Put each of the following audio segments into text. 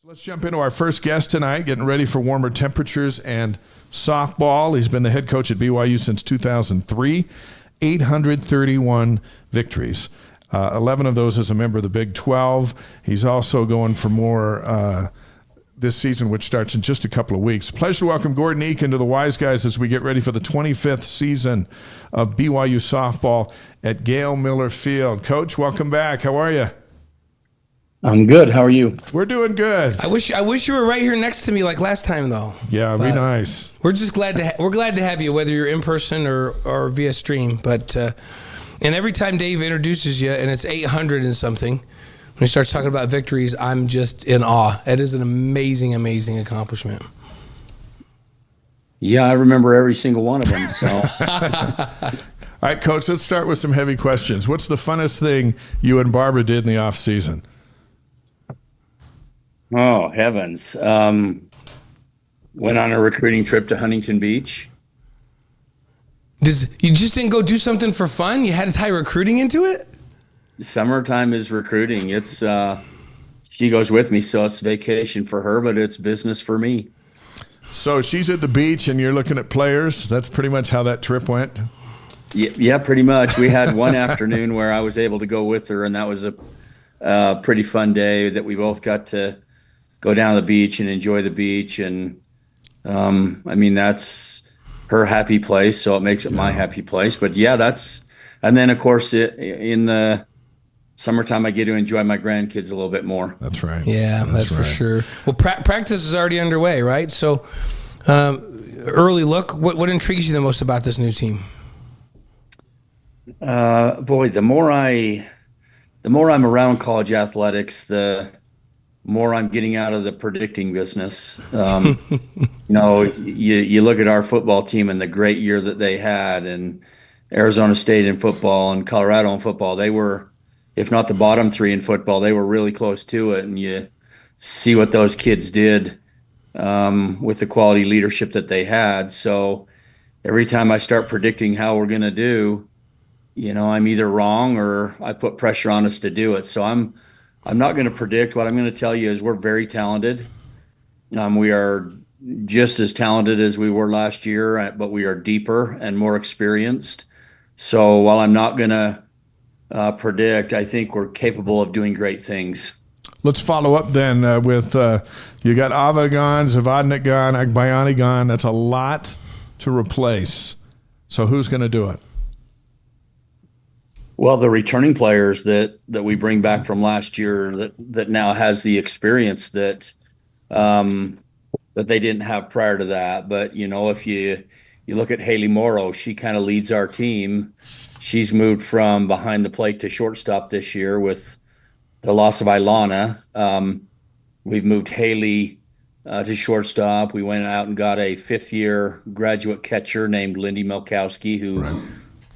Let's jump into our first guest tonight, getting ready for warmer temperatures and softball. He's been the head coach at BYU since 2003, 831 victories. 11 of those as a member of the Big 12. He's also going for more this season, which starts in just a couple of weeks. Pleasure to welcome Gordon Eakin to the Wise Guys as we get ready for the 25th season of BYU softball at Gail Miller Field. Coach, welcome back. How are you? I'm good. How are you? We're doing good. I wish you were right here next to me like last time, though. Yeah, it'd be nice. We're just glad to have you, whether you're in person or via stream. But and every time Dave introduces you, and it's 800 and something, when he starts talking about victories, I'm just in awe. It is an amazing, amazing accomplishment. Yeah, I remember every single one of them. So, all right, Coach. Let's start with some heavy questions. What's the funnest thing you and Barbara did in the off season? oh heavens! Went on a recruiting trip to Huntington Beach. You just didn't go do something for fun? You had to tie recruiting into it? Summertime is recruiting. It's she goes with me, so it's vacation for her, but it's business for me. So she's at the beach and you're looking at players. That's pretty much how that trip went. Yeah, pretty much. We had one afternoon where I was able to go with her, and that was a pretty fun day that we both got to go down to the beach and enjoy the beach. And I mean, that's her happy place, so it makes it my happy place. But yeah, and then of course in the summertime I get to enjoy my grandkids a little bit more. That's right. Yeah, that's for sure. Well, practice is already underway, right? So early look, what intrigues you the most about this new team? Boy, the more I'm around college athletics, the more I'm getting out of the predicting business. You look at our football team and the great year that they had, and Arizona State in football and Colorado in football. They were, if not the bottom three in football, they were really close to it. And you see what those kids did with the quality leadership that they had. So every time I start predicting how we're going to do, I'm either wrong or I put pressure on us to do it. So I'm not going to predict. What I'm going to tell you is we're very talented. We are just as talented as we were last year, but we are deeper and more experienced. So while I'm not going to predict, I think we're capable of doing great things. Let's follow up then with you got Ava gone, Zavadnik gone, Agbayani gone. That's a lot to replace. So who's going to do it? Well, the returning players that we bring back from last year that now has the experience that they didn't have prior to that. But, if you look at Haley Morrow, she kind of leads our team. She's moved from behind the plate to shortstop this year with the loss of Ilana. We've moved Haley to shortstop. We went out and got a fifth-year graduate catcher named Lindy Milkowski, who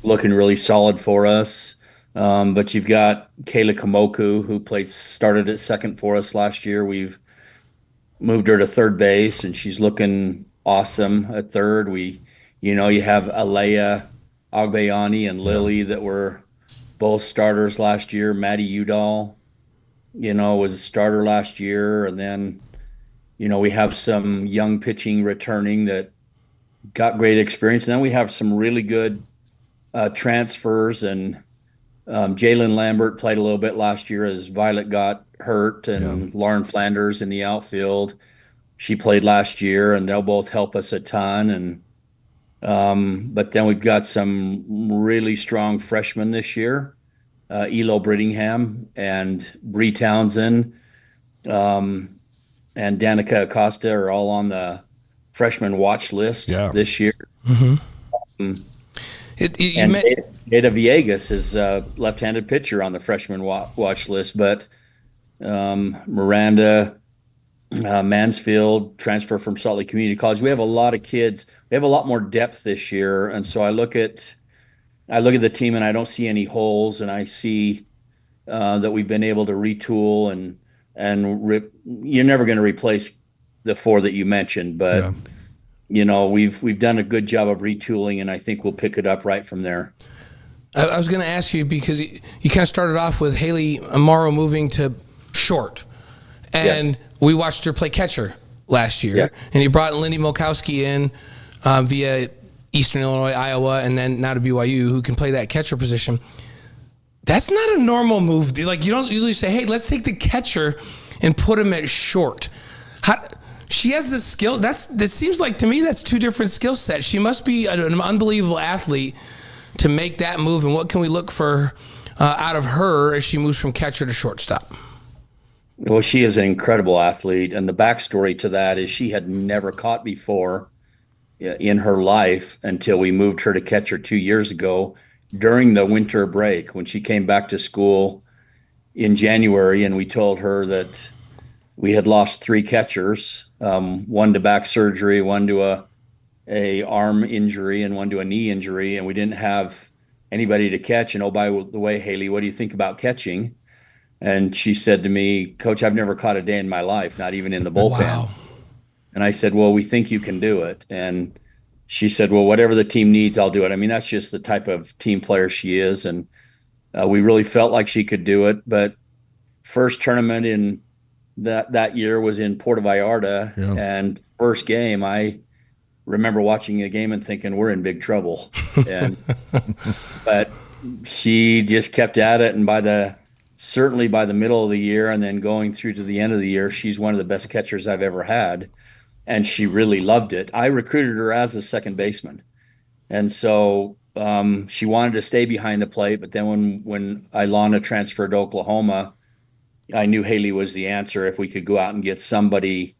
looking really solid for us. But you've got Kayla Kamoku, who started at second for us last year. We've moved her to third base, and she's looking awesome at third. You have Alea Agbayani and Lily that were both starters last year. Maddie Udall, was a starter last year. And then, we have some young pitching returning that got great experience. And then we have some really good transfers, and Jalen Lambert played a little bit last year as Violet got hurt, and Lauren Flanders in the outfield. She played last year, and they'll both help us a ton. And but then we've got some really strong freshmen this year. Elo Brittingham and Brie Townsend and Danica Acosta are all on the freshman watch list this year. Mm-hmm. Ada Villegas is a left-handed pitcher on the freshman watch list, but Miranda Mansfield, transfer from Salt Lake Community College. We have a lot of kids. We have a lot more depth this year, and so I look at the team and I don't see any holes, and I see that we've been able to retool and you're never going to replace the four that you mentioned, but we've done a good job of retooling, and I think we'll pick it up right from there. I was going to ask you, because you kind of started off with Haley Morrow moving to short, and we watched her play catcher last year, Yeah. and you brought Lindy Molkowski in via Eastern Illinois, Iowa, and then now to BYU, who can play that catcher position. That's not a normal move. Like, you don't usually say, hey, let's take the catcher and put him at short. She has the skill. That seems like, to me, that's two different skill sets. She must be an unbelievable athlete to make that move. And what can we look for out of her as she moves from catcher to shortstop? Well, she is an incredible athlete. And the backstory to that is she had never caught before in her life until we moved her to catcher 2 years ago during the winter break when she came back to school in January. And we told her that we had lost 3 catchers, one to back surgery, one to a arm injury, and one to a knee injury, and we didn't have anybody to catch. And oh, by the way, Haley, what do you think about catching? And she said to me, Coach, I've never caught a day in my life, not even in the bullpen. Wow. And I said, well, we think you can do it. And she said, well, whatever the team needs, I'll do it. I mean, that's just the type of team player she is. And we really felt like she could do it. But first tournament in that year was in Puerto Vallarta. Yeah. And first game, I remember watching a game and thinking, we're in big trouble. And but she just kept at it. And certainly by the middle of the year and then going through to the end of the year, she's one of the best catchers I've ever had. And she really loved it. I recruited her as a second baseman. And so she wanted to stay behind the plate. But then when Ilana transferred to Oklahoma, I knew Haley was the answer if we could go out and get somebody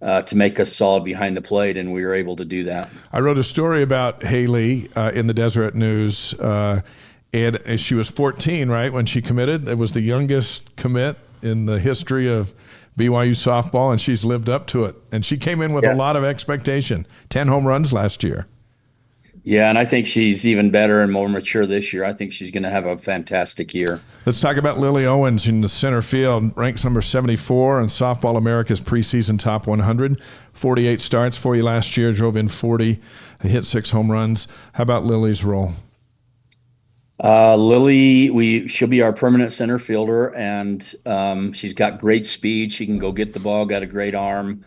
to make us solid behind the plate, and we were able to do that. I wrote a story about Haley in the Deseret News, and she was 14, right, when she committed. It was the youngest commit in the history of BYU softball, and she's lived up to it. And she came in with a lot of expectation. 10 home runs last year. Yeah, and I think she's even better and more mature this year. I think she's going to have a fantastic year. Let's talk about Lily Owens in the center field, ranks number 74 in Softball America's preseason top 100. 48 starts for you last year, drove in 40, hit 6 home runs. How about Lily's role? Lily, she'll be our permanent center fielder, and she's got great speed. She can go get the ball, got a great arm.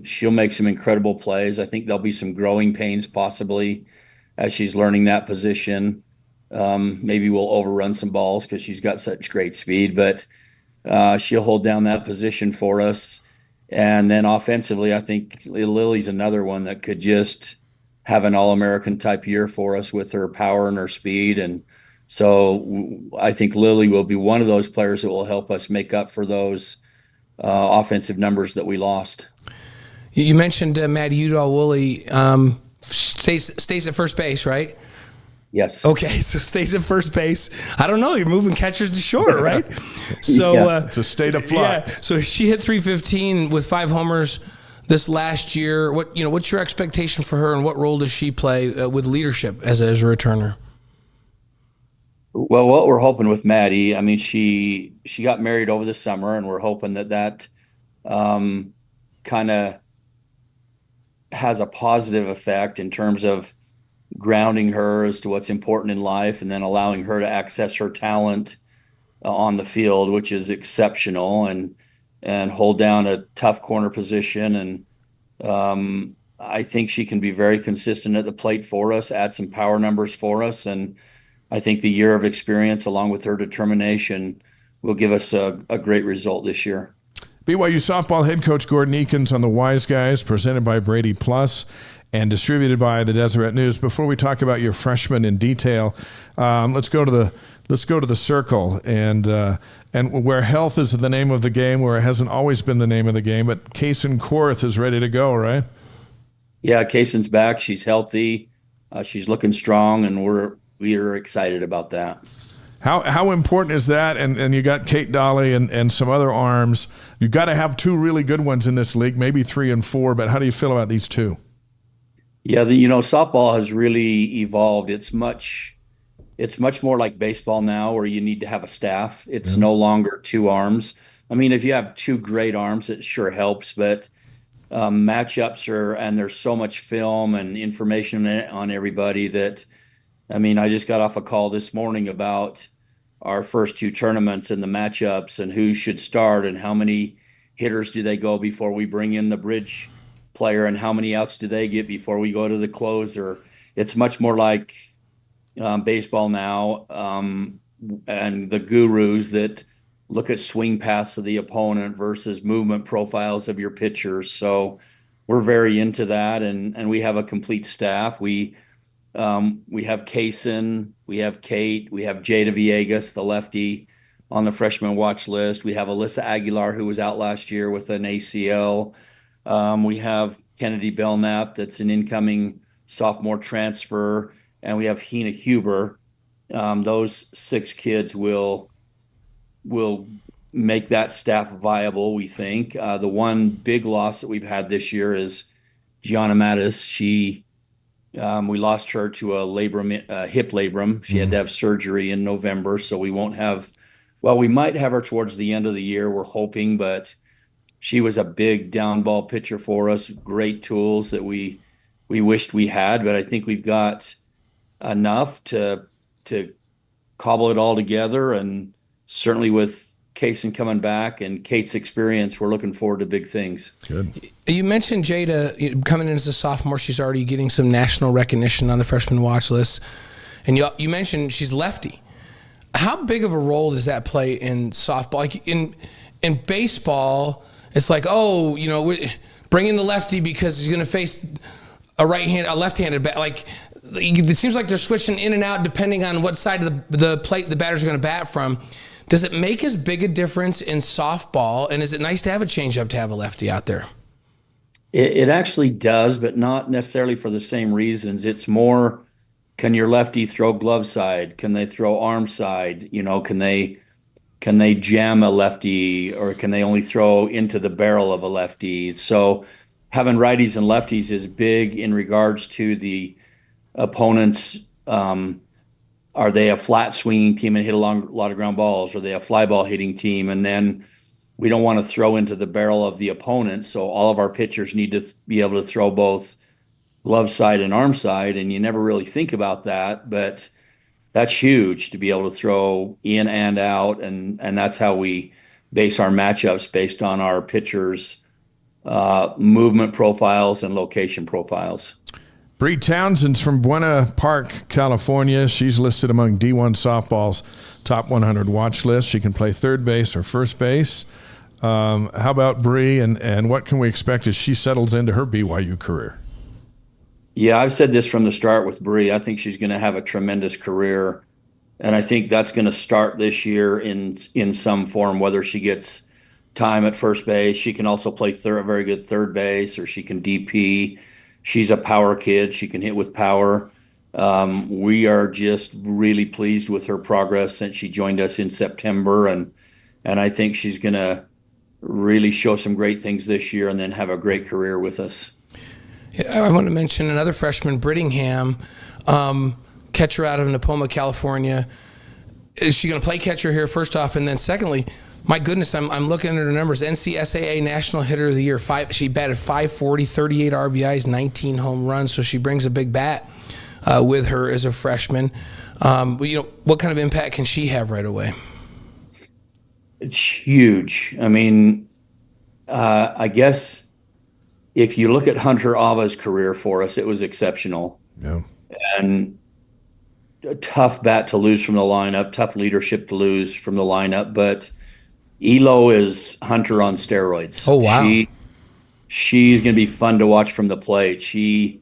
She'll make some incredible plays. I think there'll be some growing pains possibly as she's learning that position. Maybe we'll overrun some balls because she's got such great speed, but she'll hold down that position for us. And then offensively, I think Lily's another one that could just have an All-American type year for us with her power and her speed. And so I think Lily will be one of those players that will help us make up for those offensive numbers that we lost. You mentioned Maddie Udall-Woolley stays at first base, right? Yes. Okay, so stays at first base. I don't know. You're moving catchers to short, right? So it's a state of flux. Yeah, so she hit 315 with 5 homers this last year. What's your expectation for her, and what role does she play with leadership as a returner? Well, what we're hoping with Maddie, I mean, she got married over the summer, and we're hoping that kind of has a positive effect in terms of grounding her as to what's important in life, and then allowing her to access her talent on the field, which is exceptional, and hold down a tough corner position. And I think she can be very consistent at the plate for us, add some power numbers for us. And I think the year of experience, along with her determination, will give us a great result this year. BYU softball head coach Gordon Eakin's on the Wise Guys, presented by Brady Plus and distributed by the Deseret News. Before we talk about your freshman in detail, let's go to the circle and where health is the name of the game, where it hasn't always been the name of the game. But Kaysen Korth is ready to go, right? Yeah, Kaysen's back. She's healthy. She's looking strong, and we are excited about that. How important is that? And you got Kate Dolly and some other arms. You've got to have 2 really good ones in this league, maybe 3 and 4. But how do you feel about these 2? Yeah, softball has really evolved. It's much more like baseball now, where you need to have a staff. It's no longer 2 arms. I mean, if you have 2 great arms, it sure helps, but matchups and there's so much film and information on everybody that, I mean, I just got off a call this morning about our first 2 tournaments and the matchups and who should start and how many hitters do they go before we bring in the bridge player, and how many outs do they get before we go to the closer? It's much more like baseball now, and the gurus that look at swing paths of the opponent versus movement profiles of your pitchers. So we're very into that, and we have a complete staff. We have Kaysen, we have Kate, we have Jada Villegas, the lefty, on the freshman watch list. We have Alyssa Aguilar, who was out last year with an ACL. We have Kennedy Belknap, that's an incoming sophomore transfer, and we have Hina Huber. Those 6 kids will make that staff viable, we think. The one big loss that we've had this year is Gianna Mattis. We lost her to a hip labrum. She had to have surgery in November, so we won't have. Well, we might have her towards the end of the year, we're hoping, but she was a big down ball pitcher for us. Great tools that we wished we had, but I think we've got enough to cobble it all together. And certainly with Kaysen coming back and Kate's experience, we're looking forward to big things. Good. You mentioned Jada coming in as a sophomore. She's already getting some national recognition on the freshman watch list. And you mentioned she's lefty. How big of a role does that play in softball? Like in baseball, it's like, bring in the lefty because he's going to face a left-handed bat. Like, it seems like they're switching in and out depending on what side of the plate the batters are going to bat from. Does it make as big a difference in softball, and is it nice to have a changeup to have a lefty out there? It actually does, but not necessarily for the same reasons. It's more, can your lefty throw glove side? Can they throw arm side? Can they jam a lefty, or can they only throw into the barrel of a lefty? So having righties and lefties is big in regards to the opponents. Are they a flat swinging team and hit a lot of ground balls? Are they a fly ball hitting team? And then we don't want to throw into the barrel of the opponent. So all of our pitchers need to be able to throw both glove side and arm side. And you never really think about that, but that's huge to be able to throw in and out. And that's how we base our matchups, based on our pitchers' movement profiles and location profiles. Brie Townsend's from Buena Park, California. She's listed among D1 softball's top 100 watch list. She can play third base or first base. How about Brie, and what can we expect as she settles into her BYU career? Yeah, I've said this from the start with Brie. I think she's going to have a tremendous career, and I think that's going to start this year in some form, whether she gets time at first base. She can also play a very good third base, or she can DP. She's a power kid. She can hit with power. We are just really pleased with her progress since she joined us in September, and I think she's going to really show some great things this year and then have a great career with us. Yeah, I want to mention another freshman, Brittingham, catcher out of Napoma, California. Is she going to play catcher here, first off? And then secondly, my goodness, I'm looking at her numbers. NCSAA National Hitter of the Year. She batted .540, 38 RBIs, 19 home runs. So she brings a big bat with her as a freshman. What kind of impact can she have right away? It's huge. I mean, I guess if you look at Hunter Ava's career for us, it was exceptional. Yeah. And a tough bat to lose from the lineup, tough leadership to lose from the lineup, but Elo is Hunter on steroids. Oh, wow. She's going to be fun to watch from the plate. She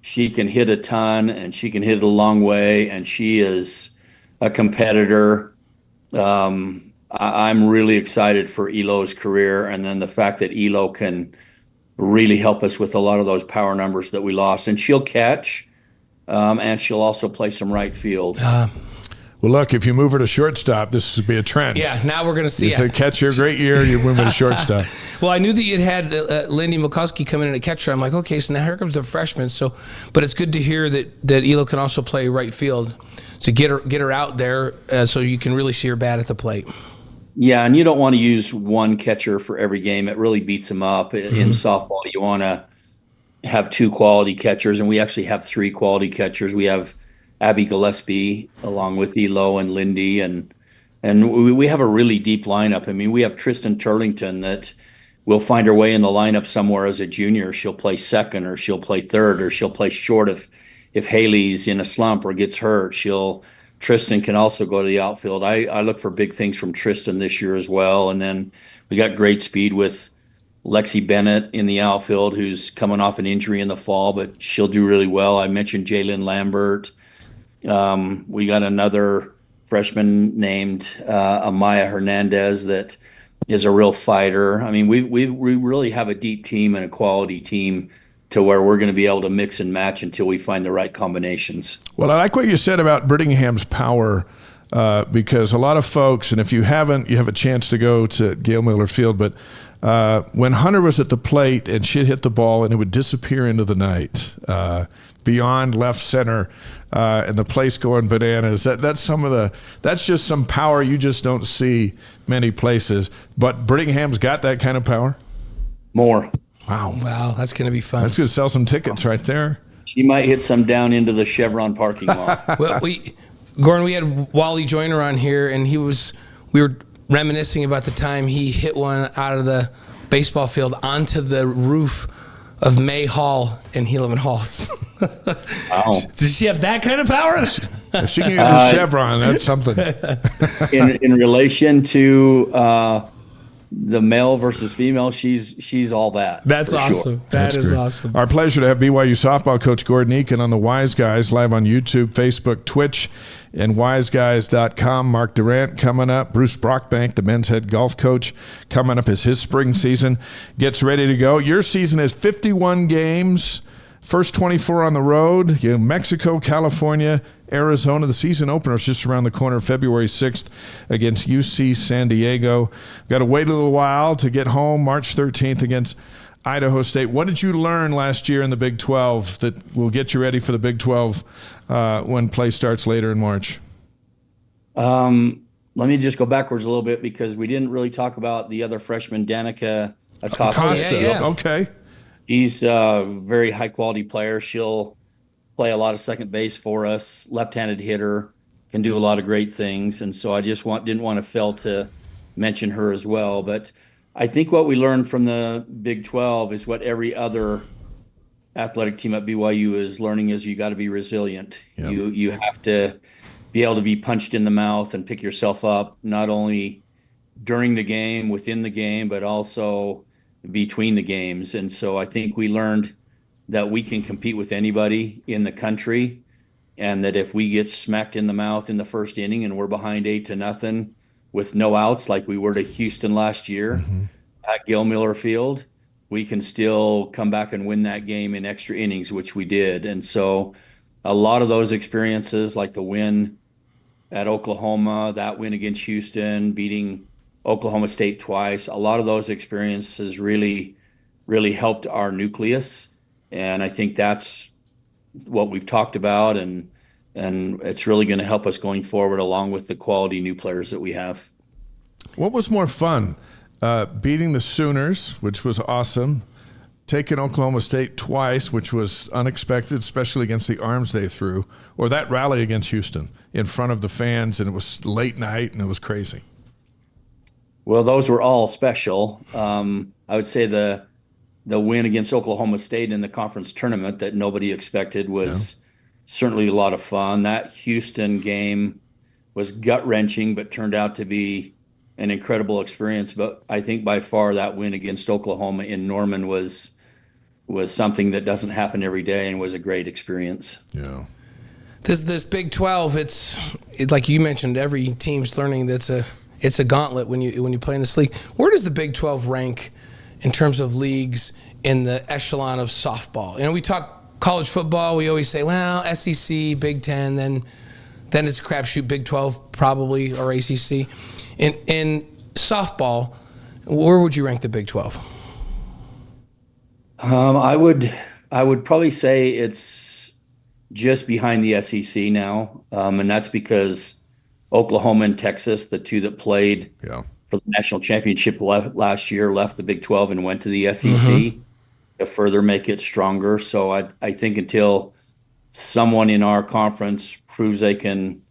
can hit a ton, and she can hit it a long way, and she is a competitor. I'm really excited for Elo's career, and then the fact that Elo can really help us with a lot of those power numbers that we lost. And she'll catch, and she'll also play some right field. Well, look, if you move her to shortstop, this would be a trend. Yeah, now we're going to see it. You said catcher, great year, you move her to shortstop. Well, I knew that you'd had Lindy Mikowski come in at catcher. I'm like, okay, so now here comes the freshman. But it's good to hear that Elo can also play right field to get her out there so you can really see her bat at the plate. Yeah, and you don't want to use one catcher for every game. It really beats them up. In softball, you want to have 2 quality catchers, and we actually have 3 quality catchers. We have Abby Gillespie along with Elo and Lindy, and we have a really deep lineup. I mean, we have Tristan Turlington that we'll find her way in the lineup somewhere as a junior. She'll play second, or she'll play third, or she'll play short if Haley's in a slump or gets hurt. Tristan can also go to the outfield. I look for big things from Tristan this year as well. And then we got great speed with Lexi Bennett in the outfield, who's coming off an injury in the fall, but she'll do really well. I mentioned Jalen Lambert. We got another freshman named Amaya Hernandez that is a real fighter. I mean, we really have a deep team and a quality team to where we're going to be able to mix and match until we find the right combinations. Well, I like what you said about Brittingham's power, because a lot of folks, and if you haven't, you have a chance to go to Gail Miller Field, but when Hunter was at the plate and she'd hit the ball and it would disappear into the night, beyond left center, and the place going bananas. That's just some power you just don't see many places. But Brittingham's got that kind of power. More. Wow, that's going to be fun. That's going to sell some tickets right there. She might hit some down into the Chevron parking lot. Well, Gordon, we had Wally Joyner on here, and we were reminiscing about the time he hit one out of the baseball field onto the roof of May Hall in Helaman Halls. Wow. Does she have that kind of power? If she can get a Chevron, that's something. In relation to the male versus female, she's all that. That's awesome. Sure. That's great. awesome. Our pleasure to have BYU softball coach Gordon Eakin on the Wise Guys, live on YouTube, Facebook, Twitch, and wiseguys.com. Mark Durant coming up. Bruce Brockbank, the men's head golf coach, coming up as his spring season gets ready to go. Your season is 51 games, first 24 on the road. Mexico, California, Arizona. The season opener is just around the corner, February 6th against UC San Diego. Got to wait a little while to get home, March 13th against Idaho State. What did you learn last year in the Big 12 that will get you ready for the Big 12 when play starts later in March? Let me just go backwards a little bit because we didn't really talk about the other freshman, Danica Acosta. Yeah. Okay. She's a very high-quality player. She'll play a lot of second base for us, left-handed hitter, can do a lot of great things. And so I just didn't want to fail to mention her as well. But I think what we learned from the Big 12 is what every other athletic team at BYU is learning is you got to be resilient. Yep. You have to be able to be punched in the mouth and pick yourself up, not only during the game, within the game, but also between the games. And so I think we learned that we can compete with anybody in the country, and that if we get smacked in the mouth in the first inning and we're behind 8-0 with no outs like we were to Houston last year at Gail Miller Field, we can still come back and win that game in extra innings, which we did. And so a lot of those experiences, like the win at Oklahoma, that win against Houston, beating Oklahoma State twice, a lot of those experiences really helped our nucleus. And I think that's what we've talked about, and it's really going to help us going forward, along with the quality new players that we have. What was more fun, beating the Sooners, which was awesome, taking Oklahoma State twice, which was unexpected, especially against the arms they threw, or that rally against Houston in front of the fans, and it was late night and it was crazy? Well, those were all special. I would say the win against Oklahoma State in the conference tournament that nobody expected was certainly a lot of fun. That Houston game was gut-wrenching, but turned out to be an incredible experience. But I think by far that win against Oklahoma in Norman was something that doesn't happen every day, and was a great experience. Yeah. This Big 12, it's like you mentioned, every team's learning it's a gauntlet when you play in this league. Where does the Big 12 rank in terms of leagues in the echelon of softball? We talk college football. We always say, well, SEC, Big 10, then it's a crapshoot, Big 12 probably, or ACC. In softball, where would you rank the Big 12? I would probably say it's just behind the SEC now, and that's because Oklahoma and Texas, the two that played for the national championship last year, left the Big 12 and went to the SEC to further make it stronger. So I think until someone in our conference proves they can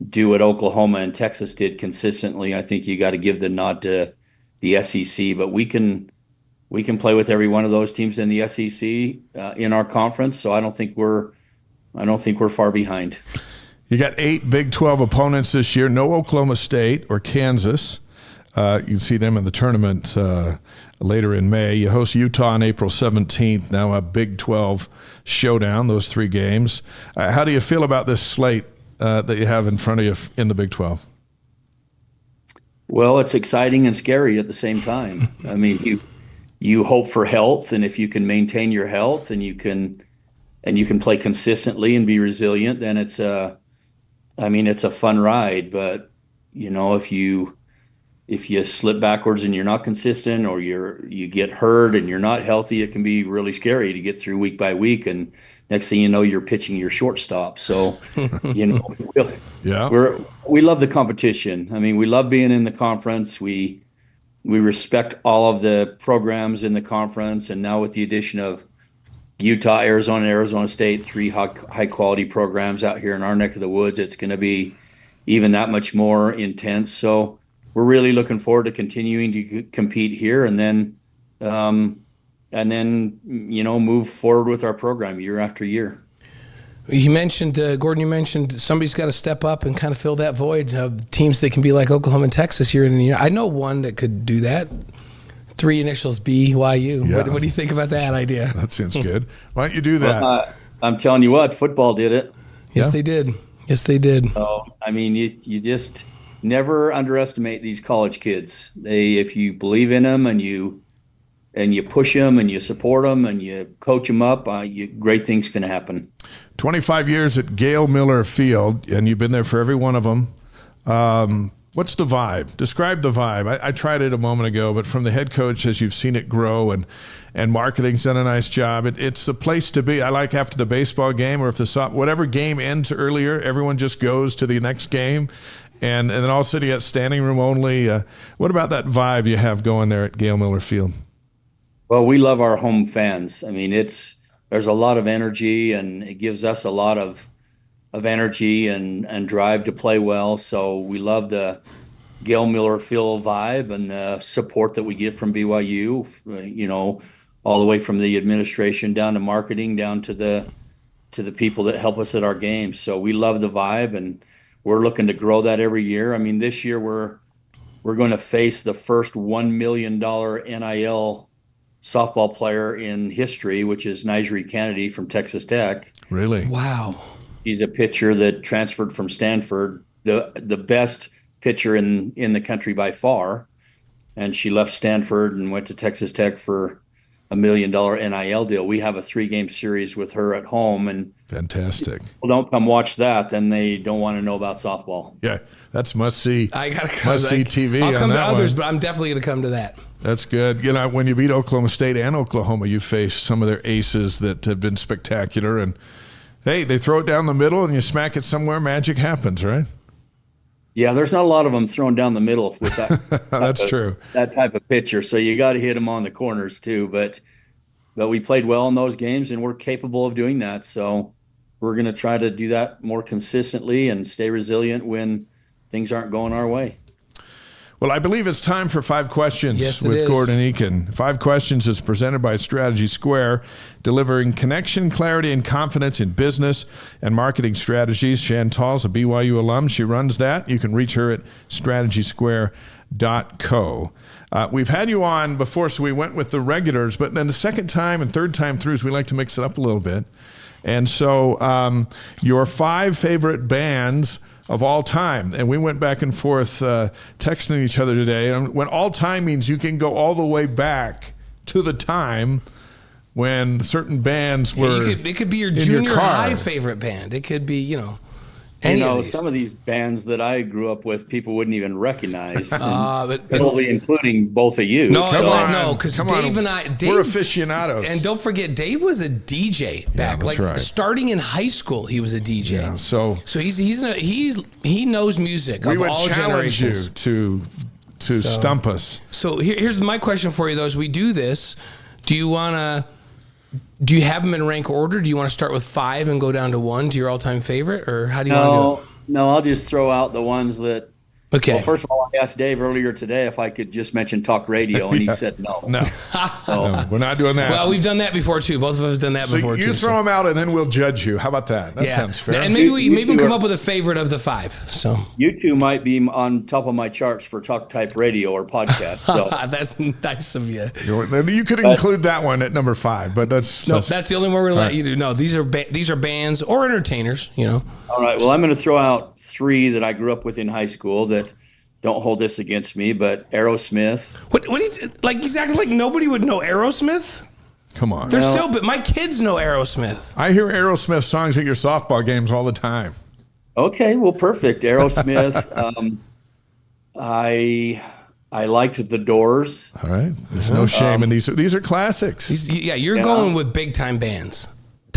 do what Oklahoma and Texas did consistently, I think you got to give the nod to the SEC. But we can we can play with every one of those teams in the SEC in our conference. So I don't think we're far behind. You got 8 Big 12 opponents this year. No Oklahoma State or Kansas. You can see them in the tournament later in May. You host Utah on April 17th. Now a Big 12 showdown, those 3 games. How do you feel about this slate that you have in front of you in the Big 12? Well, it's exciting and scary at the same time. I mean, you hope for health, and if you can maintain your health and you can play consistently and be resilient, then it's a fun ride. But if you slip backwards and you're not consistent, or you get hurt and you're not healthy, it can be really scary to get through week by week. And next thing you know, you're pitching your shortstop. So, we love the competition. I mean, we love being in the conference. We respect all of the programs in the conference. And now with the addition of Utah, Arizona, and Arizona State, 3 high quality programs out here in our neck of the woods, it's going to be even that much more intense. So we're really looking forward to continuing to compete here, and then move forward with our program year after year. You mentioned, Gordon, somebody's got to step up and kind of fill that void of teams that can be like Oklahoma and Texas year in and year. I know one that could do that. 3 initials, BYU. Yeah. What do you think about that idea? That sounds good. Why don't you do that? I'm telling you what, football did it. Yes, they did. Yes, they did. So, I mean, you just never underestimate these college kids. If you believe in them and you push them and you support them and you coach them up, great things can happen. 25 years at Gail Miller Field, and you've been there for every one of them. What's the vibe? Describe the vibe. I tried it a moment ago, but from the head coach, as you've seen it grow, and marketing's done a nice job, it's the place to be. I like after the baseball game, or if whatever game ends earlier, everyone just goes to the next game. And then all of a sudden you got standing room only. What about that vibe you have going there at Gail Miller Field? Well, we love our home fans. I mean, there's a lot of energy, and it gives us a lot of energy and drive to play well. So we love the Gail Miller Field vibe and the support that we get from BYU, all the way from the administration down to marketing, down to the people that help us at our games. So we love the vibe, and we're looking to grow that every year. I mean, this year we're going to face the first $1 million NIL softball player in history, which is Nigel Kennedy from Texas Tech. Really? Wow. He's a pitcher that transferred from Stanford, the best pitcher in the country by far. And she left Stanford and went to Texas Tech for $1 million NIL deal. We have a 3-game series with her at home, and fantastic. If people don't come watch that, then they don't want to know about softball. Yeah, that's must see. I gotta come. Must see TV. I'll come on to that others, one. but I'm definitely gonna come to that. That's good. When you beat Oklahoma State and Oklahoma, you face some of their aces that have been spectacular, and hey, they throw it down the middle and you smack it somewhere, magic happens, right? Yeah, there's not a lot of them thrown down the middle with that. That's true. That type of pitcher. So you got to hit them on the corners too. But we played well in those games, and we're capable of doing that. So we're going to try to do that more consistently and stay resilient when things aren't going our way. Well, I believe it's time for 5 questions with is. Gordon Eakin. 5 questions is presented by Strategy Square, delivering connection, clarity, and confidence in business and marketing strategies. Chantal's a BYU alum. She runs that. You can reach her at strategysquare.co. We've had you on before, so we went with the regulars, but then the second time and third time throughs, we like to mix it up a little bit. And so your 5 favorite bands of all time. And we went back and forth texting each other today. And when all time means you can go all the way back to the time when certain bands were it could be your junior high favorite band. It could be, some of these bands that I grew up with, people wouldn't even recognize. But probably including both of you. No, so. because Dave and I, we're aficionados. And don't forget, Dave was a DJ back. That's right. Starting in high school, he was a DJ. Yeah, so he knows music. We of would all challenge you generations. to stump us. So here's my question for you, though. As we do this, do you have them in rank order? Do you want to start with 5 and go down to 1 to your all-time favorite, or how do you want to do it? No, I'll just throw out the ones that Okay. Well, first of all, I asked Dave earlier today if I could just mention talk radio, and he said no. No. No, we're not doing that. Well, we've done that before too. Both of us have done that before you too. throw them out, and then we'll judge you. How about that? That sounds fair. And maybe we'll come up with a favorite of the 5. So You two might be on top of my charts for talk type radio or podcast. So that's nice of you. You could include that one at number 5, but that's That's the only one we're gonna let you do. No, these are bands or entertainers. all right. Well, I'm going to throw out 3 that I grew up with in high school that don't hold this against me, but Aerosmith. What he's acting like nobody would know Aerosmith? Come on. But my kids know Aerosmith. I hear Aerosmith songs at your softball games all the time. Okay, well, perfect. Aerosmith. I liked The Doors. All right. There's no shame in these. These are classics. You're going with big time bands.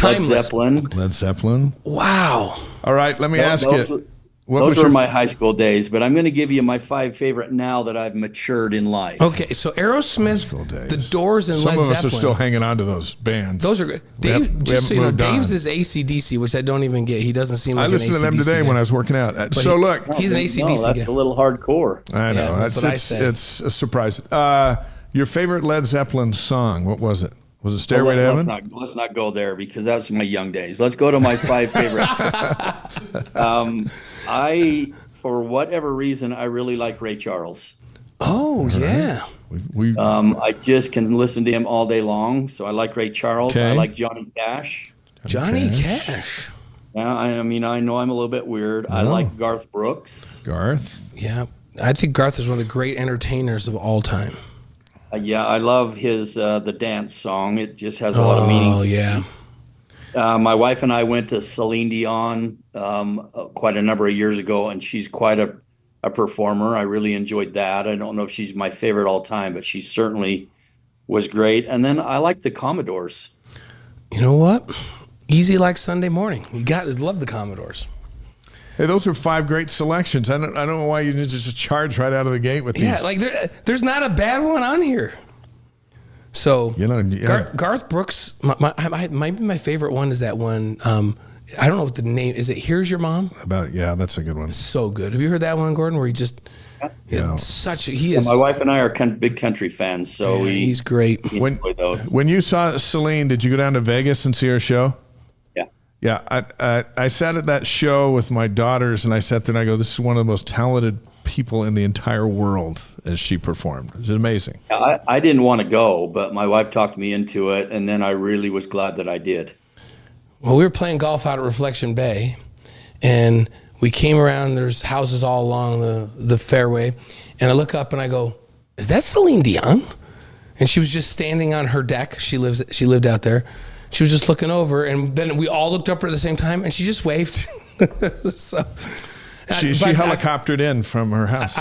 Led Timeless. Zeppelin. Led Zeppelin. Wow. All right. Let me ask you. Those were my high school days, but I'm going to give you my 5 favorite now that I've matured in life. Okay, so Aerosmith, The Doors, and Some Led of Zeppelin. us are still hanging on to those bands. Those are good. Dave, just so you know, Dave's is AC/DC, which I don't even get. He doesn't seem like I listened to them today when I was working out. Look, he's an AC/DC No, that's guy. a little hardcore. I know. Yeah, that's what I said. It's a surprise. Your favorite Led Zeppelin song, what was it? Was it Stairway to Heaven? Let's not go there because that was my young days. Let's go to my 5 favorite. For whatever reason, I really like Ray Charles. Oh, yeah. I just can listen to him all day long. So I like Ray Charles. Okay. I like Johnny Cash. Johnny Cash. Yeah, I mean, I know I'm a little bit weird. I like Garth Brooks. Garth. Yeah. I think Garth is one of the great entertainers of all time. Yeah, I love his the dance song. It just has a lot of meaning. Oh, yeah. My wife and I went to Celine Dion quite a number of years ago, and she's quite a performer. I really enjoyed that. I don't know if she's my favorite all time, but she certainly was great. And then I like the Commodores. You know what? Easy like Sunday morning. You got to love the Commodores. Hey, those are 5 great selections. I don't know why you didn't just charge right out of the gate with these. Yeah, like there's not a bad one on here. So Garth Brooks, might be my favorite one is that one. I don't know what the name is. It Here's Your Mom? That's a good one. So good. Have you heard that one, Gordon? Where he just he is. My wife and I are big country fans, so he's great. Enjoy those. When you saw Celine, did you go down to Vegas and see her show? Yeah, I sat at that show with my daughters, and I sat there and I go, this is one of the most talented people in the entire world as she performed. It's amazing. I didn't want to go, but my wife talked me into it, and then I really was glad that I did. Well, we were playing golf out at Reflection Bay, and we came around. There's houses all along the fairway, and I look up and I go, is that Celine Dion? And she was just standing on her deck. She lived out there. She was just looking over, and then we all looked up at the same time, and she just waved. She helicoptered in from her house.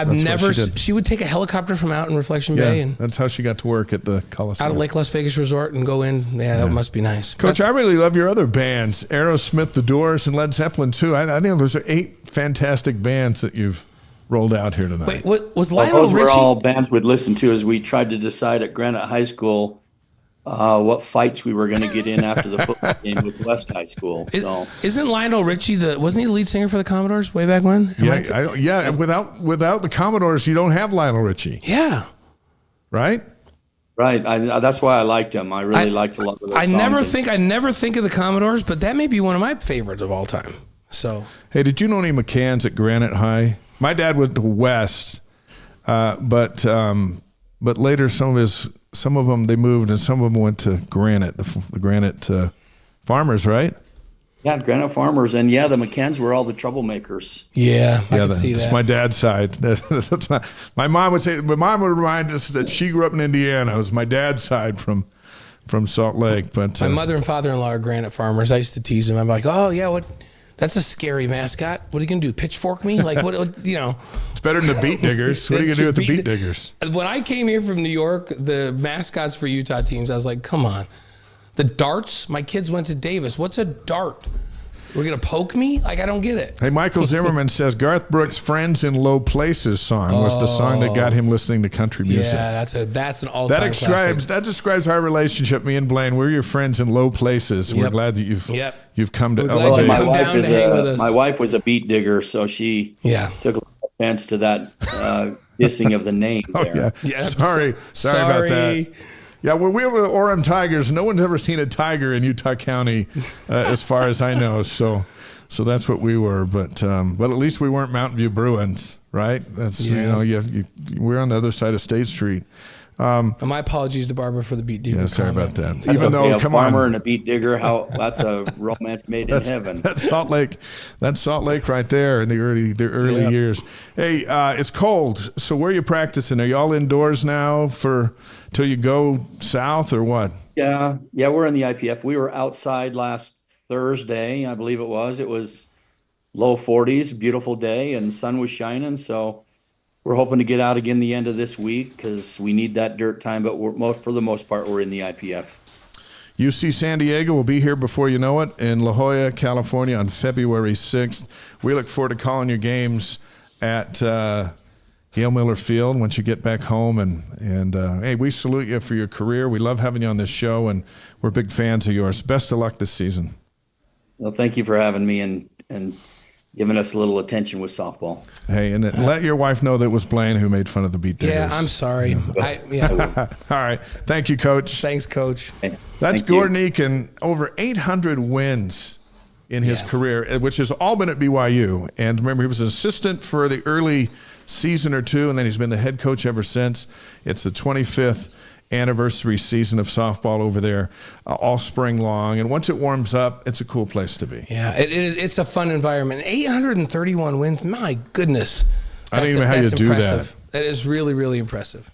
She would take a helicopter from out in Reflection Bay, and that's how she got to work at the Coliseum. Out of Lake Las Vegas Resort and go in. Yeah, that must be nice. Coach, I really love your other bands, Aerosmith, The Doors, and Led Zeppelin too. I think those are 8 fantastic bands that you've rolled out here tonight. Wait, what was Lionel Those Richie? were all bands we'd listen to as we tried to decide at Granite High School what fights we were going to get in after the football game with West High School. So isn't Lionel Richie wasn't he the lead singer for the Commodores way back when? Without the Commodores, you don't have Lionel Richie. Yeah. Right? Right. That's why I liked him. I really liked a lot of those songs. I never think of the Commodores, but that may be one of my favorites of all time. So, hey, did you know any McCanns at Granite High? My dad went to West, but later some of them they moved, and some of them went to Granite, the Granite Farmers, right? Yeah, Granite Farmers, and the McCanns were all the troublemakers. Yeah, I can see that. That's my dad's side. That's not, my mom would remind us that she grew up in Indiana. It was my dad's side from Salt Lake. But my mother and father-in-law are Granite Farmers. I used to tease them. I'm like, oh yeah, what? That's a scary mascot. What are you gonna do? Pitchfork me? Like what? It's better than the Beat Diggers. What are you gonna do with the Beat Diggers? When I came here from New York, the mascots for Utah teams, I was like, come on. The darts. My kids went to Davis. What's a dart? We're gonna poke me? Like I don't get it. Hey, Michael Zimmerman says Garth Brooks' "Friends in Low Places" song was the song that got him listening to country music. Yeah, that's an all-time classic. That describes our relationship, me and Blaine. We're your friends in low places. Yep. We're glad that you've come to elevate. My wife was a beat digger, so she took a offense to that dissing of the name there. Yeah. Yeah, Sorry about that. Yeah, when we were the Orem Tigers, no one's ever seen a tiger in Utah County, as far as I know. So that's what we were. But at least we weren't Mountain View Bruins, right? That's we're on the other side of State Street. My apologies to Barbara for the beat digger. Yeah, sorry about that. That's Even though, a come farmer on, and a beat digger, that's a romance made in heaven. That's Salt Lake. That's Salt Lake right there in the early years. Hey, it's cold. So where are you practicing? Are you all indoors now till you go south or what? Yeah, we're in the IPF. We were outside last Thursday, I believe it was. It was low 40s, beautiful day, and the sun was shining. So we're hoping to get out again the end of this week because we need that dirt time. But for the most part, we're in the IPF. UC San Diego will be here before you know it in La Jolla, California on February 6th. We look forward to calling your games at Gail Miller Field once you get back home. And hey, we salute you for your career. We love having you on this show, and we're big fans of yours. Best of luck this season. Well, thank you for having me and giving us a little attention with softball. Hey, and let your wife know that it was Blaine who made fun of the beat diggers. Yeah, I'm sorry. All right. Thank you, Coach. Thanks, Coach. That's Gordon Eakin, over 800 wins in his career, which has all been at BYU. And remember, he was an assistant for the early season or two, and then he's been the head coach ever since. It's the 25th anniversary season of softball over there all spring long, and once it warms up, it's a cool place to be. Yeah, it is. It's a fun environment. 831 wins, my goodness. I don't even know how you do that. That is really, really impressive.